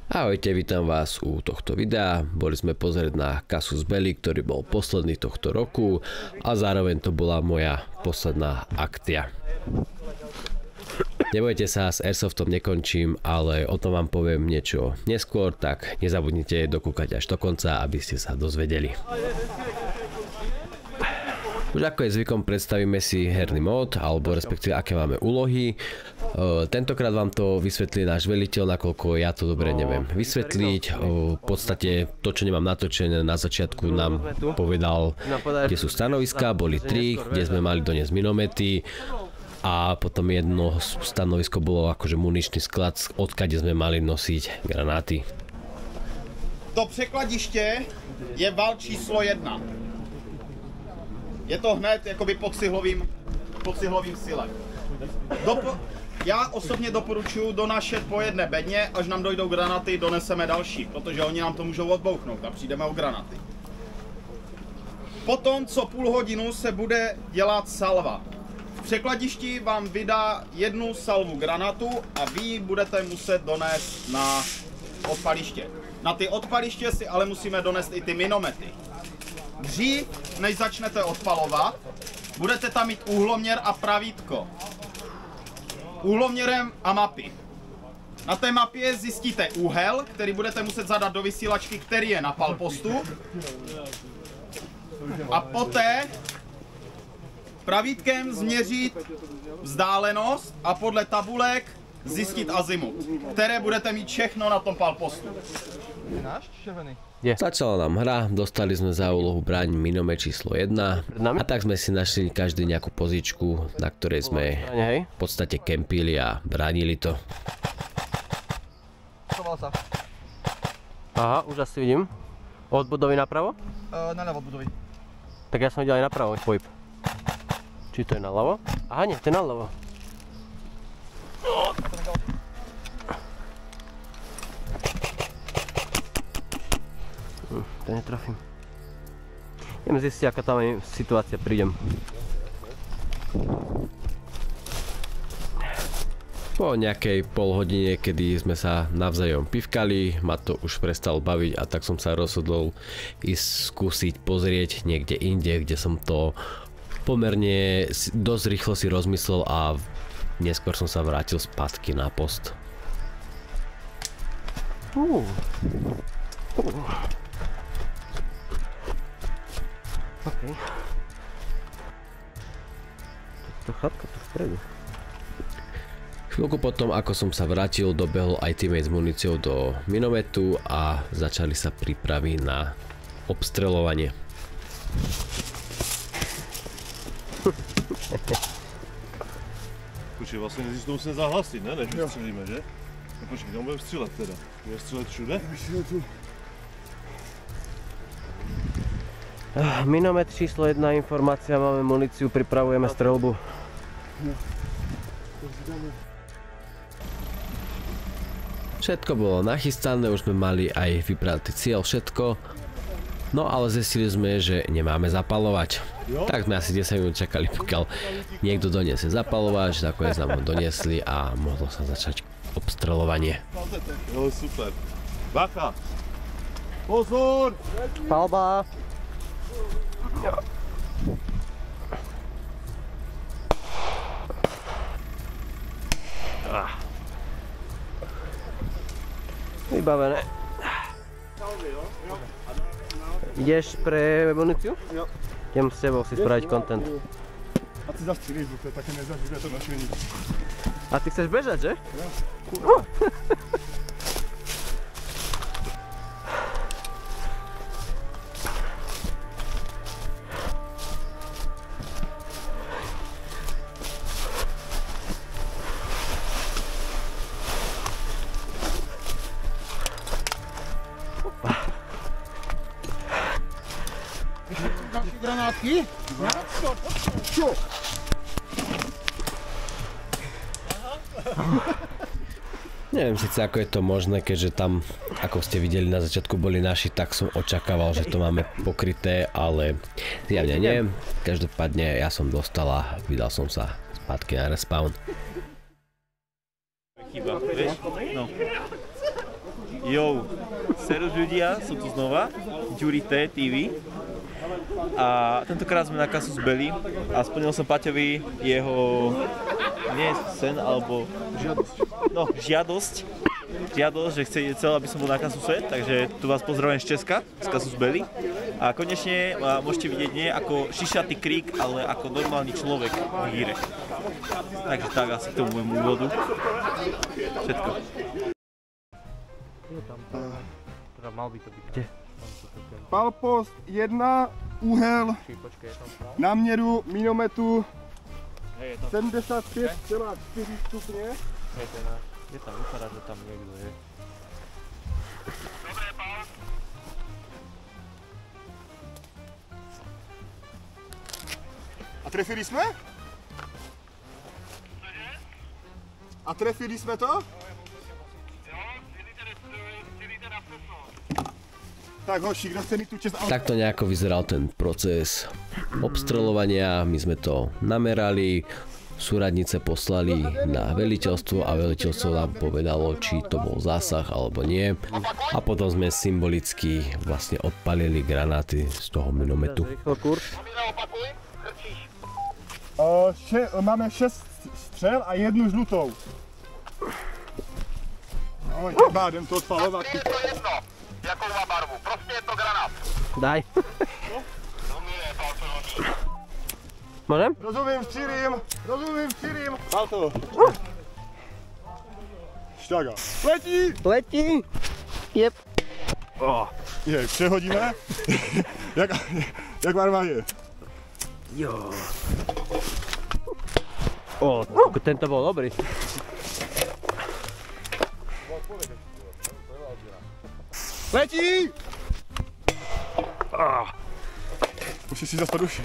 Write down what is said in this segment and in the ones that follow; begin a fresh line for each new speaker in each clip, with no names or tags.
Ahojte, vítam vás u tohto videa. Boli sme pozrieť na Casus Belli, ktorý bol posledný tohto roku a zároveň to bola moja posledná akcia. Nebojte sa, s Airsoftom nekončím, ale o tom vám poviem niečo neskôr, tak nezabudnite dokúkať až do konca, aby ste sa dozvedeli. Už ako je zvykom, predstavíme si herný mód, alebo respektíve aké máme úlohy. Tentokrát vám to vysvetlí náš veliteľ, nakoľko ja to dobre neviem vysvetliť. V podstate to, čo nemám natočené na začiatku, nám povedal, kde sú stanoviská, boli 3, kde sme mali doniesť minomety. A potom jedno stanovisko bolo akože muničný sklad, odkiaľ sme mali nosiť granáty.
To překladiště je val číslo 1. Je to hned jakoby pod cihlovým silem. Já osobně doporučuji donášet po jedné bedně, až nám dojdou granaty, doneseme další, protože oni nám to můžou odbouchnout a přijdeme o granaty. Potom co půl hodinu se bude dělat salva. V překladišti vám vydá jednu salvu granatu a vy ji budete muset donést na odpaliště. Na ty odpaliště si ale musíme donést i ty minomety. Dřív, než začnete odpalovat, budete tam mít úhloměr a pravítko. Úhloměrem a mapy. Na té mapě zjistíte úhel, který budete muset zadat do vysílačky, který je na palpostu. A poté pravítkem změřit vzdálenost a podle tabulek zjistit azimut, které budete mít všechno na tom palpostu.
Začala nám hra, dostali sme za úlohu brániť minomet číslo 1 a tak sme si našli každý nejakú pozičku, na ktorej sme v podstate kempili a bránili to.
Aha, už asi vidím. Od budovy napravo?
Naľavo od budovy.
Tak ja som videl aj napravo pohyb. Či to je naľavo? Aha, nie, to je naľavo. To netrafím. Idem zistiť, aká tam je situácia, prídem.
Po nejakej pol hodine, kedy sme sa navzájom pivkali, ma to už prestalo baviť a tak som sa rozhodol ísť skúsiť pozrieť niekde inde, kde som to pomerne dosť rýchlo si rozmyslel a neskôr som sa vrátil spätky na post.
Okay. To chatka tu vpredu.
Chvíľku potom, ako som sa vrátil, dobehol aj teammate s muníciou do minometu a začali sa prípravy na obstreľovanie.
Počkej, vlastne to musíme zahlasiť, ne? Než vystřelíme, že? No počkej, tam budeme střílet teda. Budeme střílet všude?
Minomet číslo 1, informácia, máme muníciu, pripravujeme streľbu.
Všetko bolo nachystané, už sme mali aj vypratý cieľ, všetko. No ale zistili sme, že nemáme zapaľovač. Tak sme asi 10 minút čakali, pokiaľ niekto doniesie zapaľovač, nakoniec nám ho doniesli a mohlo sa začať obstreľovanie.
Jo, super. Bacha! Pozor!
Palba! Vybavené. Ideš pre muníciu?
Jo.
Idem s tebou si spraviť content.
A ty zastřílíš, to je také nezaživě to našení.
A ty chceš bežať, že?
Jo. Granátky? Čo?
Neviem síce, ako je to možné, keďže tam, ako ste videli na začiatku, boli naši, tak som očakával, že to máme pokryté, ale zjavne nie. Každopádne ja som dostal a vydal som sa zpátky na respawn.
Chyba, vieš? No.
Jo, serus ľudia, som tu znova, Ďuri T TV. A tentokrát sme na Casus Belli a splnil som Paťovi jeho, nie sen, alebo žiadosť, že chcel, aby som bol na Casuse, takže tu vás pozdravujem z Česka, z Casus Belli. A konečne môžete vidieť nie ako šišatý krík, ale ako normálny človek v hýre. Takže tak asi k tomu môjmu úvodu. Všetko.
Je tam. Teda mal by to byť. Kde?
Palpost 1, úhel náměru minometu 75,4 stupně.
Je tam, vypadá, že tam niekto je.
A trefili jsme? A trefili jsme to? Tak hoši, kdo chce mít tu čest...
Takto nejako vyzeral ten proces obstreľovania, my sme to namerali, súradnice poslali na veliteľstvo a veliteľstvo nám povedalo, či to bol zásah alebo nie. A potom sme symbolicky vlastne odpalili granáty z toho minometu.
Máme 6 střel a 1 žlutou. No, jeba, jdem to odpalovat.
Je to jedno, jakou má barvu, prostě je to granát.
Daj.
Domíne, palcový.
Môžem?
Rozumím, včírím. Palto. Šťaga. Letí!
Letí! Jep.
Je, přehodíme. Jak v armádě.
Jo. Tento bol dobrý.
Letí! Musíš si zaspať uši.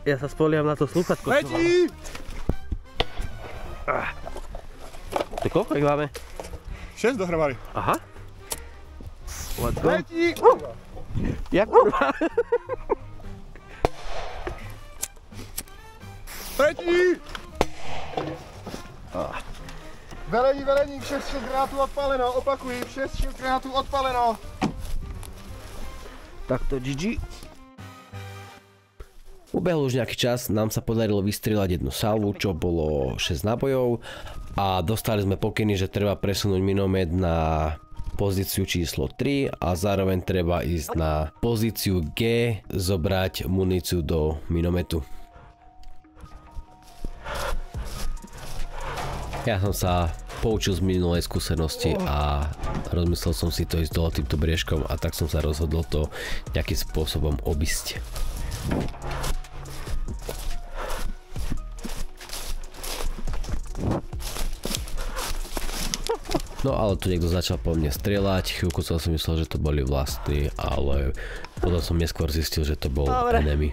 Ja sa spolieham na to slúchadko.
Letí!
To koľko ich máme?
6 dohromady.
Aha. Let's go.
Letí!
Jak kurva?
Letí! Velení, 6 granátů odpaleno, opakuji, 6 granátů odpaleno.
Tak to GG.
Ubehol už nejaký čas, nám sa podarilo vystrieľať jednu salvu, čo bolo 6 nábojov a dostali sme pokyny, že treba presunúť minomet na pozíciu číslo 3 a zároveň treba ísť na pozíciu G, zobrať muníciu do minometu. Ja som sa poučil z minulej skúsenosti a rozmyslel som si to ísť dole týmto briežkom a tak som sa rozhodol to nejakým spôsobom obísť. No ale tu niekto začal po mne strieľať, chvíľku som si myslel, že to boli vlastní, ale potom som neskôr zistil, že to bol enemy.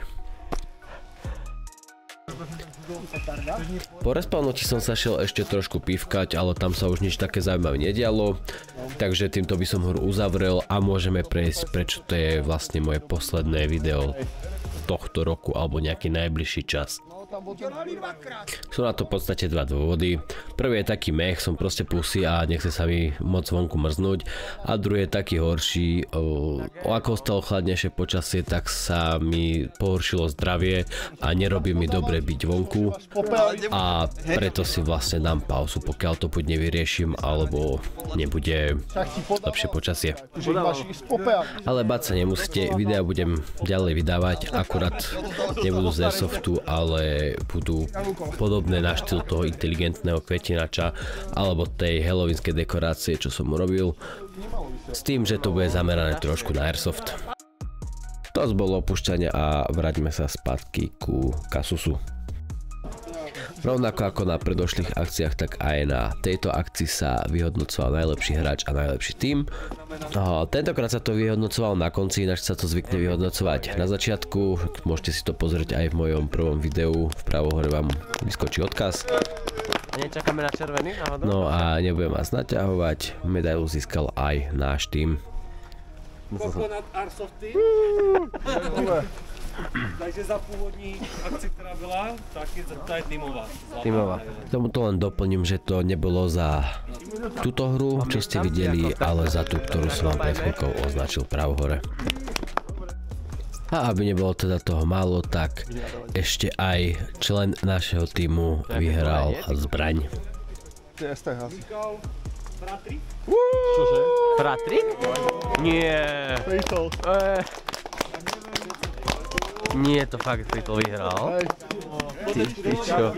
Po respawnutí som sa šiel ešte trošku pivkať, ale tam sa už nič také zaujímavé nedialo, takže týmto by som hru uzavrel a môžeme prejsť, prečo to je vlastne moje posledné video tohto roku alebo nejaký najbližší čas. Sú na to v podstate dva dôvody. Prvý je taký mech, som proste pusy a nechce sa mi moc vonku mrznúť. A druhý je taký horší, ako stalo chladnejšie počasie, tak sa mi pohoršilo zdravie a nerobí mi dobre byť vonku. A preto si vlastne dám pauzu, pokiaľ to buď nevyriešim, alebo nebude lepšie počasie. Ale báť sa nemusíte, videa budem ďalej vydávať, akurát nebudú z Airsoftu, ale budú podobné na štýl toho inteligentného kvetinača alebo tej halloweenskej dekorácie, čo som urobil, s tým, že to bude zamerané trošku na Airsoft. To bolo opúšťanie a vráťme sa spätky ku Casusu. Rovnako ako na predošlých akciách, tak aj na tejto akcii sa vyhodnocoval najlepší hráč a najlepší tím. Tentokrát sa to vyhodnocovalo na konci, ináč sa to zvykne vyhodnocovať na začiatku. Môžete si to pozrieť aj v mojom prvom videu, vpravo hore vám vyskočí odkaz.
Nečakáme na červený náhodou?
No a nebudem vás naťahovať, medailu získal aj náš tím.
Takže za původní akci, která byla, tak je ta je týmová.
Tímová. K tomuto len doplním, že to nebolo za túto hru, čo ste videli, ale za tú, ktorú som vám pred chvíľkou označil pravo hore. A aby nebolo teda toho málo, tak ešte aj člen našeho týmu vyhral zbraň.
Bratrik? Nie.
Fatal.
Nie, to fakt Fatal vyhral. Ty čo?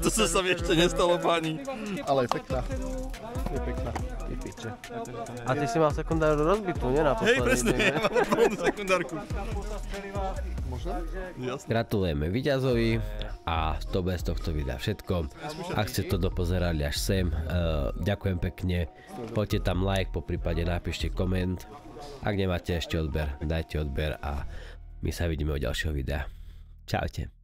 To sa mi ešte nestalo, páni.
Ale je pekná. Je pekná.
A ty si mal sekundárnu rozbitú, nie na posledný?
Hej, presne, ja mám úplnú sekundárku.
Gratulujeme víťazovi a to bez tohto videa všetko. Ak ste to dopozerali až sem, ďakujem pekne. Poďte tam like, po prípade napíšte koment. Ak nemáte ešte odber, dajte odber a my sa vidíme u ďalšieho videa. Čaute.